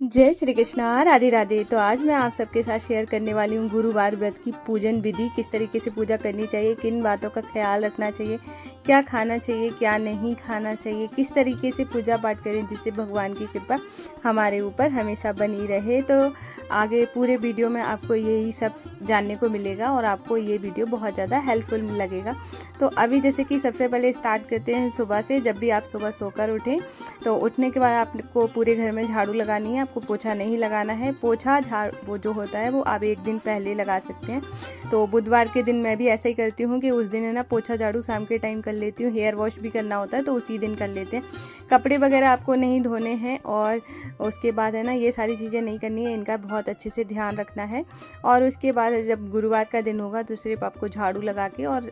जय श्री कृष्णा, राधे राधे। तो आज मैं आप सबके साथ शेयर करने वाली हूँ गुरुवार व्रत की पूजन विधि। किस तरीके से पूजा करनी चाहिए, किन बातों का ख्याल रखना चाहिए, क्या खाना चाहिए, क्या नहीं खाना चाहिए, किस तरीके से पूजा पाठ करें जिससे भगवान की कृपा हमारे ऊपर हमेशा बनी रहे। तो आगे पूरे वीडियो में आपको यही सब जानने को मिलेगा और आपको ये वीडियो बहुत ज़्यादा हेल्पफुल लगेगा। तो अभी जैसे कि सबसे पहले स्टार्ट करते हैं सुबह से। जब भी आप सुबह सोकर उठें तो उठने के बाद आपको पूरे घर में झाड़ू लगानी है, आपको पोछा नहीं लगाना है। पोछा वो जो होता है वो आप एक दिन पहले लगा सकते हैं। तो बुधवार के दिन मैं भी ऐसा ही करती हूँ कि उस दिन है ना पोछा झाड़ू शाम के टाइम कर लेती हूँ। हेयर वॉश भी करना होता है तो उसी दिन कर लेते हैं। कपड़े वगैरह आपको नहीं धोने हैं और उसके बाद है ना ये सारी चीज़ें नहीं करनी है, इनका बहुत अच्छे से ध्यान रखना है। और उसके बाद जब गुरुवार का दिन होगा तो सिर्फ आपको झाड़ू लगा के और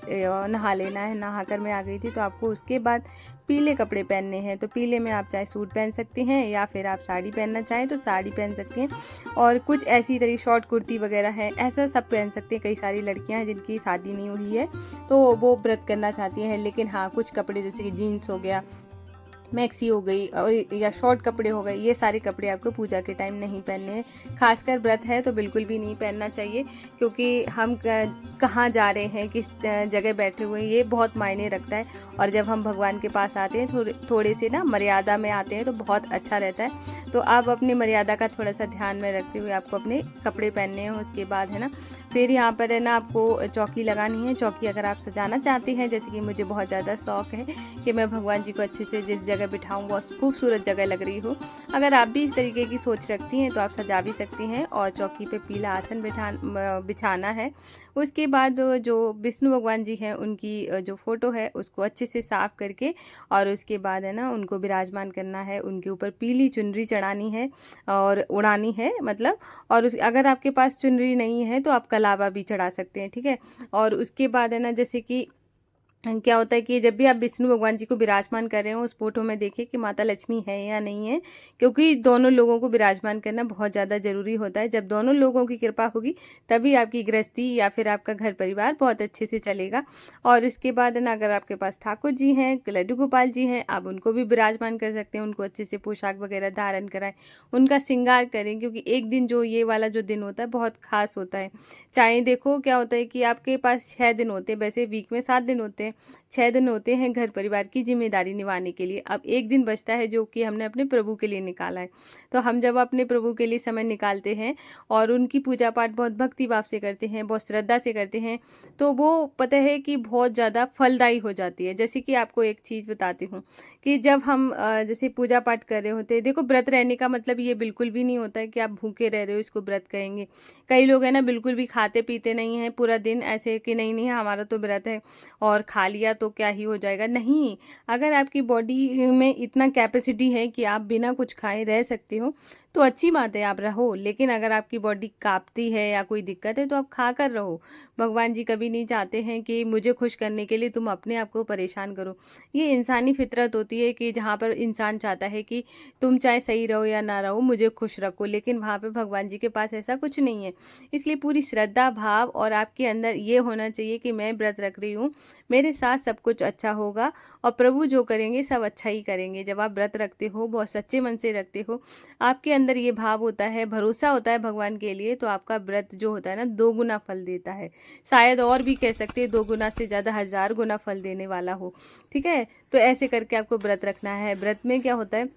नहा लेना है। नहा कर मैं आ गई थी तो आपको उसके बाद पीले कपड़े पहनने हैं। तो पीले में आप चाहे सूट पहन सकते हैं या फिर आप साड़ी पहनना चाहें तो साड़ी पहन सकते हैं। और कुछ ऐसी तरह शॉर्ट कुर्ती वगैरह है, ऐसा सब पहन सकते हैं। कई सारी लड़कियां हैं जिनकी शादी नहीं हुई है तो वो व्रत करना चाहती हैं, लेकिन हाँ कुछ कपड़े जैसे कि जीन्स हो गया, मैक्सी हो गई और या शॉर्ट कपड़े हो गए, ये सारे कपड़े आपको पूजा के टाइम नहीं पहनने हैं। खासकर व्रत है तो बिल्कुल भी नहीं पहनना चाहिए, क्योंकि हम कहाँ जा रहे हैं, किस जगह बैठे हुए हैं, ये बहुत मायने रखता है। और जब हम भगवान के पास आते हैं थोड़े से ना मर्यादा में आते हैं तो बहुत अच्छा रहता है। तो आप अपनी मर्यादा का थोड़ा सा ध्यान में रखते हुए आपको अपने कपड़े पहनने हैं। उसके बाद है ना फिर यहाँ पर है ना आपको चौकी लगानी है। चौकी अगर आप सजाना चाहते हैं, जैसे कि मुझे बहुत ज़्यादा शौक है कि मैं भगवान जी को अच्छे से जिस जगह बिठाऊँ वो खूबसूरत जगह लग रही हो, अगर आप भी इस तरीके की सोच रखती हैं तो आप सजा भी सकती हैं। और चौकी पे पीला आसन बिछाना है। उसके बाद जो विष्णु भगवान जी हैं उनकी जो फोटो है उसको अच्छे से साफ करके और उसके बाद है ना उनको विराजमान करना है। उनके ऊपर पीली चुनरी चढ़ानी है और उड़ानी है मतलब। और अगर आपके पास चुनरी नहीं है तो आप कलावा भी चढ़ा सकते हैं, ठीक है। और उसके बाद है ना जैसे कि क्या होता है कि जब भी आप विष्णु भगवान जी को विराजमान कर रहे हो उस फोटो में देखिए कि माता लक्ष्मी है या नहीं है, क्योंकि दोनों लोगों को विराजमान करना बहुत ज़्यादा जरूरी होता है। जब दोनों लोगों की कृपा होगी तभी आपकी गृहस्थी या फिर आपका घर परिवार बहुत अच्छे से चलेगा। और इसके बाद है ना अगर आपके पास ठाकुर जी हैं, लड्डू गोपाल जी हैं, आप उनको भी विराजमान कर सकते हैं। उनको अच्छे से पोशाक वगैरह धारण कराएं, उनका श्रृंगार करें, क्योंकि एक दिन जो ये वाला जो दिन होता है बहुत खास होता है। चाहे देखो क्या होता है कि आपके पास 6 दिन होते हैं, वैसे वीक में 7 दिन होते हैं, 6 दिन होते हैं घर परिवार की जिम्मेदारी निभाने के लिए। अब एक दिन बचता है जो कि हमने अपने प्रभु के लिए निकाला है। तो हम जब अपने प्रभु के लिए समय निकालते हैं और उनकी पूजा पाठ बहुत भक्ति भाव से करते हैं, बहुत श्रद्धा से करते हैं, तो वो पता है कि बहुत ज़्यादा फलदायी हो जाती है। जैसे कि आपको एक चीज़ बताती हूँ कि जब हम जैसे पूजा पाठ कर रहे होते हैं, देखो व्रत रहने का मतलब ये बिल्कुल भी नहीं होता है कि आप भूखे रह रहे हो, इसको व्रत कहेंगे। कई लोग है ना बिल्कुल भी खाते पीते नहीं है पूरा दिन, ऐसे कि नहीं नहीं हमारा तो व्रत है और खा लिया तो क्या ही हो जाएगा। नहीं, अगर आपकी बॉडी में इतना कैपेसिटी है कि आप बिना कुछ खाए रह सकते हो तो अच्छी बात है, आप रहो। लेकिन अगर आपकी बॉडी कांपती है या कोई दिक्कत है तो आप खा कर रहो। भगवान जी कभी नहीं चाहते हैं कि मुझे खुश करने के लिए तुम अपने आप को परेशान करो। ये इंसानी फितरत होती है कि जहाँ पर इंसान चाहता है कि तुम चाहे सही रहो या ना रहो, मुझे खुश रखो, लेकिन वहाँ पे भगवान जी के पास ऐसा कुछ नहीं है। इसलिए पूरी श्रद्धा भाव और आपके अंदर ये होना चाहिए कि मैं व्रत रख रही हूँ, मेरे साथ सब कुछ अच्छा होगा और प्रभु जो करेंगे सब अच्छा ही करेंगे। जब आप व्रत रखते हो, बहुत सच्चे मन से रखते हो, आपके अंदर ये भाव होता है, भरोसा होता है भगवान के लिए, तो आपका व्रत जो होता है ना 2 गुना फल देता है। शायद और भी कह सकते हैं 2 गुना से ज़्यादा 1000 गुना फल देने वाला हो, ठीक है। तो ऐसे करके आपको व्रत रखना है। व्रत में क्या होता है,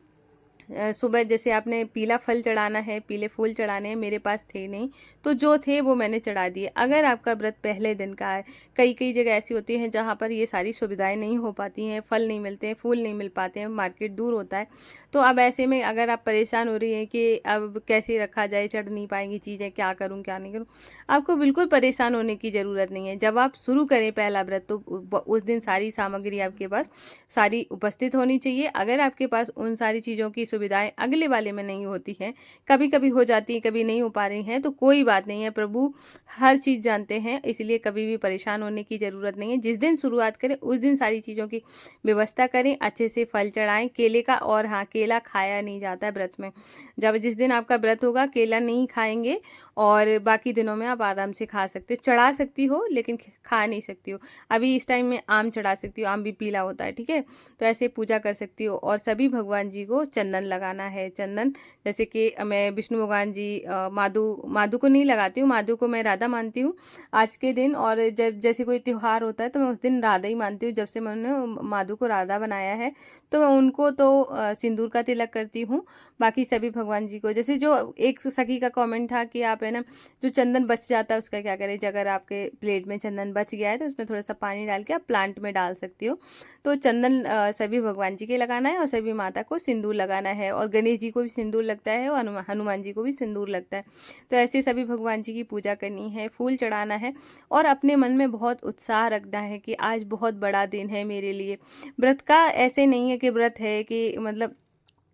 सुबह जैसे आपने पीला फल चढ़ाना है, पीले फूल चढ़ाने हैं। मेरे पास थे नहीं तो जो थे वो मैंने चढ़ा दिए। अगर आपका व्रत पहले दिन का है, कई कई जगह ऐसी होती हैं जहाँ पर ये सारी सुविधाएं नहीं हो पाती हैं, फल नहीं मिलते हैं, फूल नहीं मिल पाते हैं, मार्केट दूर होता है। तो अब ऐसे में अगर आप परेशान हो रही हैं कि अब कैसे रखा जाए, चढ़ नहीं पाएंगी चीज़ें, क्या करूँ क्या नहीं करूँ, आपको बिल्कुल परेशान होने की ज़रूरत नहीं है। जब आप शुरू करें पहला व्रत तो उस दिन सारी सामग्री आपके पास सारी उपस्थित होनी चाहिए। अगर आपके पास उन सारी चीज़ों की सुविधाएं अगले वाले में नहीं होती हैं, कभी कभी हो जाती है, कभी नहीं हो पा रही हैं, तो कोई बात नहीं है, प्रभु हर चीज़ जानते हैं, इसलिए कभी भी परेशान होने की ज़रूरत नहीं है। जिस दिन शुरुआत करें उस दिन सारी चीज़ों की व्यवस्था करें, अच्छे से फल चढ़ाएं केले का। और हाँ, केला खाया नहीं जाता है व्रत में। जब जिस दिन आपका व्रत होगा केला नहीं खाएंगे और बाकी दिनों में आप आराम से खा सकते हो, चढ़ा सकती हो लेकिन खा नहीं सकती हो। अभी इस टाइम में आम चढ़ा सकती हो, आम भी पीला होता है, ठीक है। तो ऐसे पूजा कर सकती हो। और सभी भगवान जी को चंदन लगाना है। चंदन जैसे कि मैं विष्णु भगवान जी, माधु को नहीं लगाती हूँ, माधु को मैं राधा मानती हूँ आज के दिन। और जब जैसे कोई त्योहार होता है तो मैं उस दिन राधा ही मानती हूँ। जब से मैंने माधु को राधा बनाया है तो मैं उनको तो सिंदूर का तिलक करती हूँ। बाकी सभी भगवान जी को, जैसे जो एक सखी का कमेंट था कि आप है ना जो चंदन बच जाता है उसका क्या करें, अगर आपके प्लेट में चंदन बच गया है तो उसमें थोड़ा सा पानी डाल के आप प्लांट में डाल सकती हो। तो चंदन सभी भगवान जी के लगाना है और सभी माता को सिंदूर लगाना है। और गणेश जी को भी सिंदूर लगता है और हनुमान जी को भी सिंदूर लगता है। तो ऐसे सभी भगवान जी की पूजा करनी है, फूल चढ़ाना है और अपने मन में बहुत उत्साह रखना है कि आज बहुत बड़ा दिन है मेरे लिए। व्रत का ऐसे नहीं है कि व्रत है कि मतलब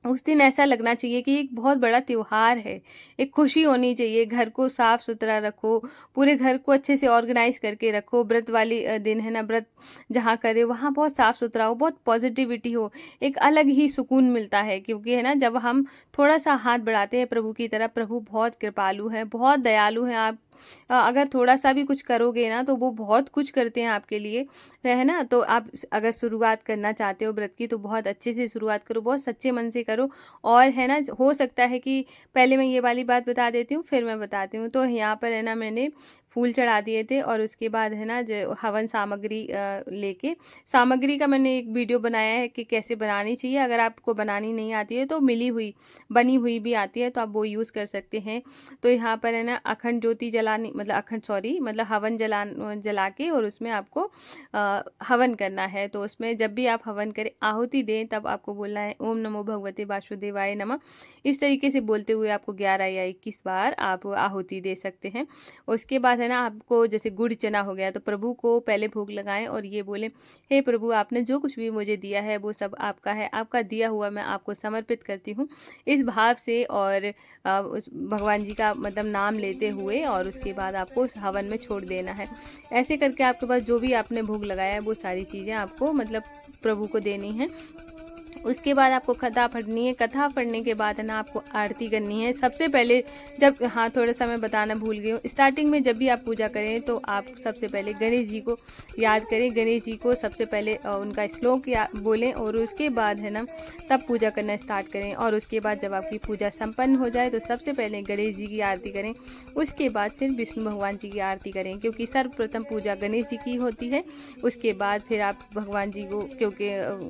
उस दिन ऐसा लगना चाहिए कि एक बहुत बड़ा त्योहार है, एक खुशी होनी चाहिए। घर को साफ सुथरा रखो, पूरे घर को अच्छे से ऑर्गेनाइज करके रखो। व्रत वाली दिन है ना, व्रत जहाँ करे वहाँ बहुत साफ सुथरा हो, बहुत पॉजिटिविटी हो, एक अलग ही सुकून मिलता है। क्योंकि है ना जब हम थोड़ा सा हाथ बढ़ाते हैं प्रभु की तरफ, प्रभु बहुत कृपालु है, बहुत दयालु है। आप अगर थोड़ा सा भी कुछ करोगे ना तो वो बहुत कुछ करते हैं आपके लिए, है ना। तो आप अगर शुरुआत करना चाहते हो व्रत की तो बहुत अच्छे से शुरुआत करो, बहुत सच्चे मन से करो। और है ना हो सकता है कि पहले मैं ये वाली बात बता देती हूँ फिर मैं बताती हूँ। तो यहाँ पर है ना मैंने फूल चढ़ा दिए थे और उसके बाद है ना जो हवन सामग्री लेके, सामग्री का मैंने एक वीडियो बनाया है कि कैसे बनानी चाहिए। अगर आपको बनानी नहीं आती है तो मिली हुई बनी हुई भी आती है तो आप वो यूज़ कर सकते हैं। तो यहाँ पर है ना अखंड ज्योति जलानी, मतलब अखंड सॉरी मतलब हवन जला के और उसमें आपको हवन करना है। तो उसमें जब भी आप हवन करें, आहुति दें, तब आपको बोलना है ओम नमो भगवते वासुदेवाय नमः। इस तरीके से बोलते हुए आपको 11 या 21 बार आप आहुति दे सकते हैं। उसके बाद है ना आपको जैसे गुड़ चना हो गया तो प्रभु को पहले भोग लगाएं और ये बोले, हे प्रभु आपने जो कुछ भी मुझे दिया है वो सब आपका है, आपका दिया हुआ मैं आपको समर्पित करती हूँ, इस भाव से। और उस भगवान जी का मतलब नाम लेते हुए और उसके बाद आपको उस हवन में छोड़ देना है। ऐसे करके आपके पास जो भी आपने भोग लगाया है वो सारी चीज़ें आपको मतलब प्रभु को देनी है। उसके बाद आपको कथा पढ़नी है। कथा पढ़ने के बाद है ना आपको आरती करनी है। सबसे पहले जब, हाँ थोड़ा सा मैं बताना भूल गई हूँ, स्टार्टिंग में जब भी आप पूजा करें तो आप सबसे पहले गणेश जी को याद करें। गणेश जी को सबसे पहले उनका श्लोक बोलें और उसके बाद है ना तब पूजा करना स्टार्ट करें। और उसके बाद जब आपकी पूजा संपन्न हो जाए तो सबसे पहले गणेश जी की आरती करें, उसके बाद फिर विष्णु भगवान जी की आरती करें, क्योंकि सर्वप्रथम पूजा गणेश जी की होती है। उसके बाद फिर आप भगवान जी को, क्योंकि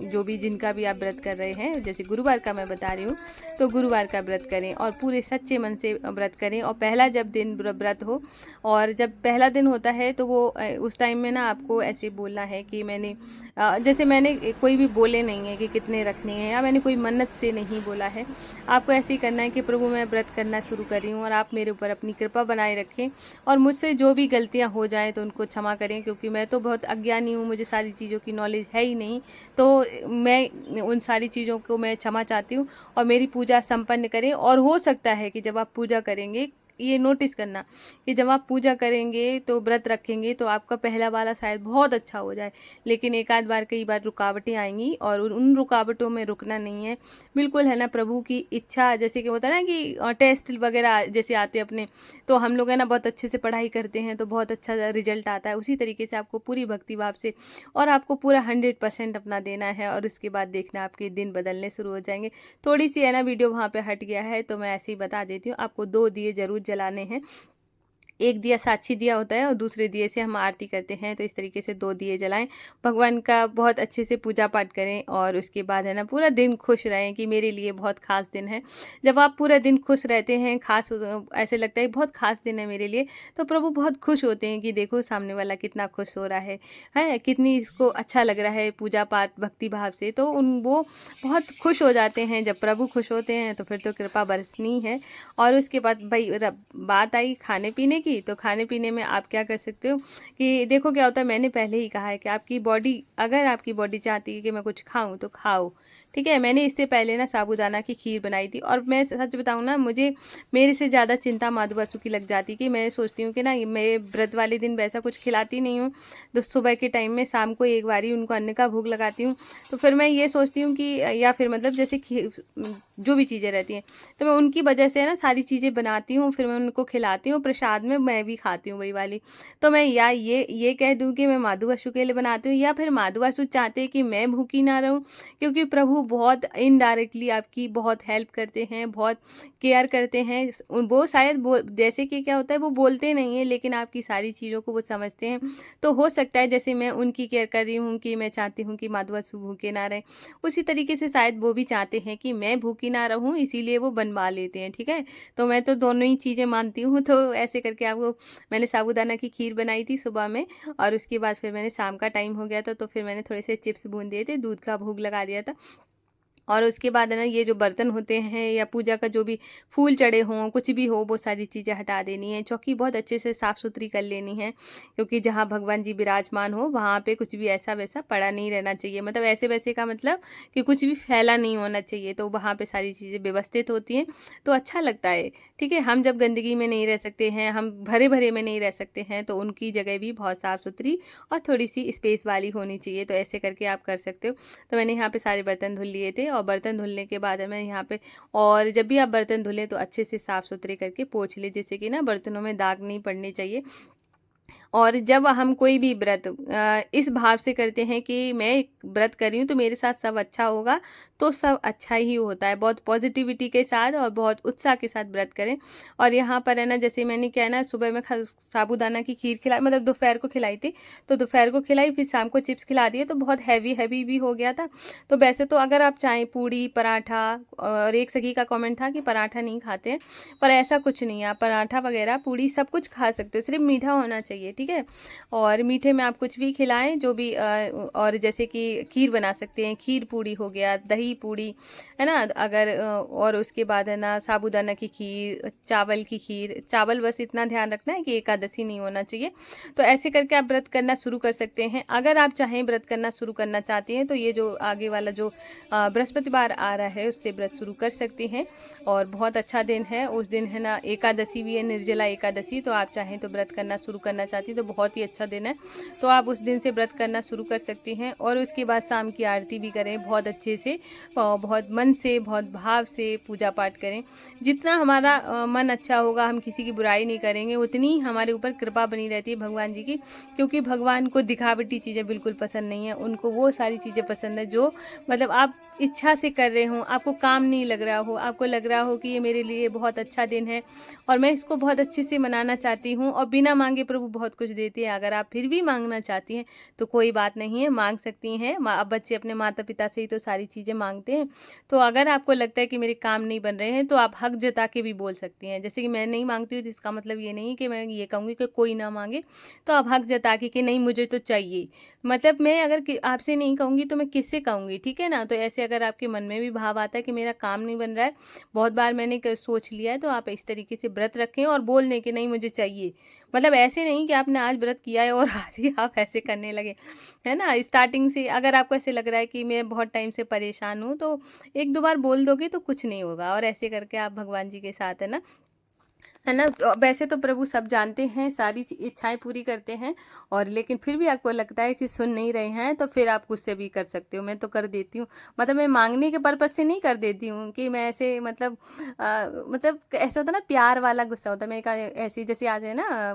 जो भी जिनका भी आप व्रत कर रहे हैं, जैसे गुरुवार का मैं बता रही हूँ तो गुरुवार का व्रत करें और पूरे सच्चे मन से व्रत करें। और पहला जब दिन व्रत हो और जब पहला दिन होता है तो वो उस टाइम में ना आपको ऐसे बोलना है कि मैंने जैसे मैंने कोई भी बोले नहीं है कि कितने रखने हैं या मैंने कोई मन्नत से नहीं बोला है। आपको ऐसे ही करना है कि प्रभु मैं व्रत करना शुरू कर रही हूँ और आप मेरे ऊपर अपनी कृपा बनाए रखें और मुझसे जो भी गलतियाँ हो जाएँ तो उनको क्षमा करें, क्योंकि मैं तो बहुत अज्ञानी हूँ, मुझे सारी चीज़ों की नॉलेज है ही नहीं। तो मैं उन सारी चीज़ों को मैं क्षमा चाहती हूँ और मेरी पूजा संपन्न करें। और हो सकता है कि जब आप पूजा करेंगे, ये नोटिस करना कि जब आप पूजा करेंगे तो व्रत रखेंगे तो आपका पहला वाला शायद बहुत अच्छा हो जाए, लेकिन एक आध बार कई बार रुकावटें आएंगी और उन रुकावटों में रुकना नहीं है बिल्कुल, है ना। प्रभु की इच्छा, जैसे कि होता है ना कि टेस्ट वगैरह जैसे आते अपने, तो हम लोग है ना बहुत अच्छे से पढ़ाई करते हैं तो बहुत अच्छा रिजल्ट आता है, उसी तरीके से आपको पूरी भक्ति भाव से और आपको पूरा 100% अपना देना है। और उसके बाद देखना आपके दिन बदलने शुरू हो जाएंगे। थोड़ी सी है ना वीडियो वहाँ पे हट गया है तो मैं ऐसे ही बता देती हूँ, आपको 2 दिए जरूर जलाने हैं। एक दिया साक्षी दिया होता है और दूसरे दिए से हम आरती करते हैं। तो इस तरीके से 2 दिए जलाएं, भगवान का बहुत अच्छे से पूजा पाठ करें और उसके बाद है ना पूरा दिन खुश रहें कि मेरे लिए बहुत खास दिन है। जब आप पूरा दिन खुश रहते हैं, खास ऐसे लगता है बहुत खास दिन है मेरे लिए, तो प्रभु बहुत खुश होते हैं कि देखो सामने वाला कितना खुश हो रहा है कितनी इसको अच्छा लग रहा है पूजा पाठ भक्ति भाव से। तो वो बहुत खुश हो जाते हैं। जब प्रभु खुश होते हैं तो फिर तो कृपा बरसनी है। और उसके बाद भाई बात आई खाने पीने की, तो खाने पीने में आप क्या कर सकते हो कि देखो क्या होता है, मैंने पहले ही कहा है कि आपकी बॉडी, अगर आपकी बॉडी चाहती है कि मैं कुछ खाऊं तो खाओ, ठीक है। मैंने इससे पहले ना साबूदाना की खीर बनाई थी, और मैं सच बताऊँ ना, मुझे मेरे से ज़्यादा चिंता माधु बसु की लग जाती कि मैं सोचती हूँ कि ना मैं व्रत वाले दिन वैसा कुछ खिलाती नहीं हूँ, तो सुबह के टाइम में शाम को एक बारी उनको अन्न का भोग लगाती हूँ। तो फिर मैं ये सोचती हूँ कि या फिर मतलब जैसे जो भी चीज़ें रहती हैं, तो मैं उनकी वजह से ना सारी चीज़ें बनाती हूँ, फिर मैं उनको खिलाती हूँ, प्रसाद में मैं भी खाती हूँ वही वाली। तो मैं या ये कह दूँ कि मैं माधु बसु के लिए बनाती हूँ, या फिर माधु बसु चाहते हैं कि मैं भूखी ना रहूँ, क्योंकि प्रभु बहुत इनडायरेक्टली आपकी बहुत हेल्प करते हैं, बहुत केयर करते हैं। वो शायद जैसे कि क्या होता है, वो बोलते नहीं है, लेकिन आपकी सारी चीज़ों को वो समझते हैं। तो हो सकता है जैसे मैं उनकी केयर कर रही हूँ कि मैं चाहती हूँ कि माधु बसु भूखे ना रहें, उसी तरीके से शायद वो भी चाहते हैं कि मैं भूखी ना रहूँ, इसीलिए वो बनवा लेते हैं। ठीक है। तो मैं तो दोनों ही चीज़ें मानती हूँ। तो ऐसे करके आपको मैंने साबूदाना की खीर बनाई थी सुबह में, और उसके बाद फिर मैंने शाम का टाइम हो गया था, तो फिर मैंने थोड़े से चिप्स भून दिए थे, दूध का भोग लगा दिया था। और उसके बाद है ना, ये जो बर्तन होते हैं या पूजा का जो भी फूल चढ़े हों, कुछ भी हो, वो सारी चीज़ें हटा देनी है। चौकी बहुत अच्छे से साफ़ सुथरी कर लेनी है, क्योंकि जहाँ भगवान जी विराजमान हो वहाँ पे कुछ भी ऐसा वैसा पड़ा नहीं रहना चाहिए। मतलब ऐसे वैसे का मतलब कि कुछ भी फैला नहीं होना चाहिए, तो वहाँ पे सारी चीज़ें व्यवस्थित होती हैं, तो अच्छा लगता है। ठीक है। हम जब गंदगी में नहीं रह सकते हैं, हम भरे भरे में नहीं रह सकते हैं, तो उनकी जगह भी बहुत साफ़ सुथरी और थोड़ी सी स्पेस वाली होनी चाहिए। तो ऐसे करके आप कर सकते हो। तो मैंने यहाँ पे सारे बर्तन धुल लिए थे, और बर्तन धुलने के बाद मैं यहाँ पे, और जब भी आप बर्तन धुलें तो अच्छे से साफ़ सुथरे करके पोंछ लें, जिससे कि ना बर्तनों में दाग नहीं पड़ने चाहिए। और जब हम कोई भी व्रत इस भाव से करते हैं कि मैं व्रत कर रही हूँ तो मेरे साथ सब अच्छा होगा, तो सब अच्छा ही होता है। बहुत पॉजिटिविटी के साथ और बहुत उत्साह के साथ व्रत करें। और यहाँ पर है ना, जैसे मैंने क्या है ना, सुबह में साबूदाना की खीर खिलाई, मतलब दोपहर को खिलाई थी, तो दोपहर को खिलाई, फिर शाम को चिप्स खिला दिए, तो बहुत हैवी हैवी भी हो गया था। तो वैसे तो अगर आप चाहें पूड़ी पराठा, और एक सखी का कमेंट था कि पराठा नहीं खाते हैं, पर ऐसा कुछ नहीं है, आप पराठा वगैरह पूड़ी सब कुछ खा सकते हो, सिर्फ मीठा होना चाहिए। ठीक है। और मीठे में आप कुछ भी खिलाएं, जो भी और जैसे कि खीर बना सकते हैं, खीर पूड़ी हो गया, दही पूड़ी है ना, अगर और उसके बाद है ना साबूदाना की खीर, चावल की खीर, चावल बस इतना ध्यान रखना है कि एकादशी नहीं होना चाहिए। तो ऐसे करके आप व्रत करना शुरू कर सकते हैं। अगर आप चाहें व्रत करना शुरू करना चाहते हैं, तो ये जो आगे वाला जो बृहस्पतिवार आ रहा है, उससे व्रत शुरू कर सकते हैं। और बहुत अच्छा दिन है, उस दिन है ना एकादशी भी है, निर्जला एकादशी। तो आप चाहें तो व्रत करना शुरू करना चाहती हैं तो बहुत ही अच्छा दिन है, तो आप उस दिन से व्रत करना शुरू कर सकती हैं। और उसके बाद शाम की आरती भी करें बहुत अच्छे से, बहुत मन से, बहुत भाव से पूजा पाठ करें। जितना हमारा मन अच्छा होगा, हम किसी की बुराई नहीं करेंगे, उतनी हमारे ऊपर कृपा बनी रहती है भगवान जी की। क्योंकि भगवान को दिखावटी चीज़ें बिल्कुल पसंद नहीं है, उनको वो सारी चीज़ें पसंद है जो मतलब आप इच्छा से कर रहे हो, आपको काम नहीं लग रहा हो, आपको लग रहा हो कि ये मेरे लिए बहुत अच्छा दिन है और मैं इसको बहुत अच्छे से मनाना चाहती हूँ। और बिना मांगे प्रभु बहुत कुछ देते हैं। अगर आप फिर भी मांगना चाहती हैं तो कोई बात नहीं है, मांग सकती हैं। अब बच्चे अपने माता पिता से ही तो सारी चीज़ें मांगते हैं। तो अगर आपको लगता है कि मेरे काम नहीं बन रहे हैं, तो आप हक जता के भी बोल सकती हैं। जैसे कि मैं नहीं मांगती हूँ, तो इसका मतलब ये नहीं कि मैं ये कहूँगी कि कोई ना मांगे। तो आप हक जता के कि नहीं मुझे तो चाहिए, मतलब मैं अगर आपसे नहीं कहूँगी तो मैं किससे कहूँगी। ठीक है ना। तो ऐसे अगर आपके मन में भी भाव आता है कि मेरा काम नहीं बन रहा है, बहुत बार मैंने सोच लिया है, तो आप इस तरीके से व्रत रखें और बोल दें कि नहीं मुझे चाहिए। मतलब ऐसे नहीं कि आपने आज व्रत किया है और आज ही आप ऐसे करने लगे, है ना। स्टार्टिंग से अगर आपको ऐसे लग रहा है कि मैं बहुत टाइम से परेशान हूँ, तो एक दो बार बोल दोगे तो कुछ नहीं होगा। और ऐसे करके आप भगवान जी के साथ है ना, तो वैसे तो प्रभु सब जानते हैं, सारी इच्छाएं पूरी करते हैं। और लेकिन फिर भी आपको लगता है कि सुन नहीं रहे हैं, तो फिर आप गुस्से भी कर सकते हो। मैं तो कर देती हूँ, मतलब मैं मांगने के पर्पज से नहीं कर देती हूँ कि मैं ऐसे मतलब ऐसा होता ना, प्यार वाला गुस्सा होता है। मैं ऐसी जैसे आज है ना,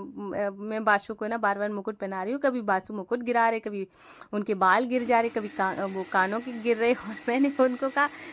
मैं बासु को ना बार बार मुकुट पहना रही हूँ, कभी बासु मुकुट गिरा रहे, कभी उनके बाल गिर जा रहे, कभी वो कानों के गिर रहे। और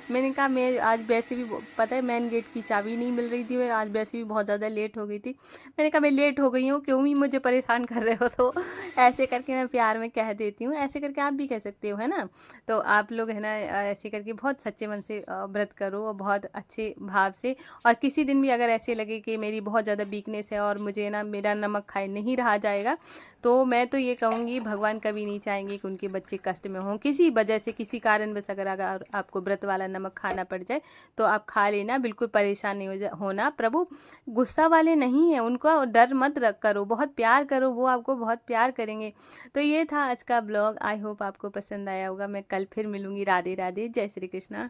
मैंने कहा मैं आज वैसे भी पता है मेन गेट की चाबी नहीं मिल रही थी, मैं आज वैसे भी बहुत ज़्यादा लेट हो गई थी। मैंने कहा मैं लेट हो गई हूँ, क्यों ही मुझे परेशान कर रहे हो। तो ऐसे करके मैं प्यार में कह देती हूँ। ऐसे करके आप भी कह सकते हो, है ना। तो आप लोग है ना ऐसे करके बहुत सच्चे मन से व्रत करो, और बहुत अच्छे भाव से। और किसी दिन भी अगर ऐसे लगे कि मेरी बहुत ज़्यादा वीकनेस है और मुझे ना मेरा नमक खाए नहीं रहा जाएगा, तो मैं तो ये कहूँगी भगवान कभी नहीं चाहेंगे कि उनके बच्चे कष्ट में हों किसी वजह से, किसी कारणवश। अगर आपको व्रत वाला नमक खाना पड़ जाए तो आप खा लेना, बिल्कुल परेशान नहीं होना। प्रभु गुस्सा गुस्सा वाले नहीं हैं, उनको डर मत रख करो, बहुत प्यार करो, वो आपको बहुत प्यार करेंगे। तो ये था आज का ब्लॉग। आई होप आपको पसंद आया होगा। मैं कल फिर मिलूंगी। राधे राधे, जय श्री कृष्णा।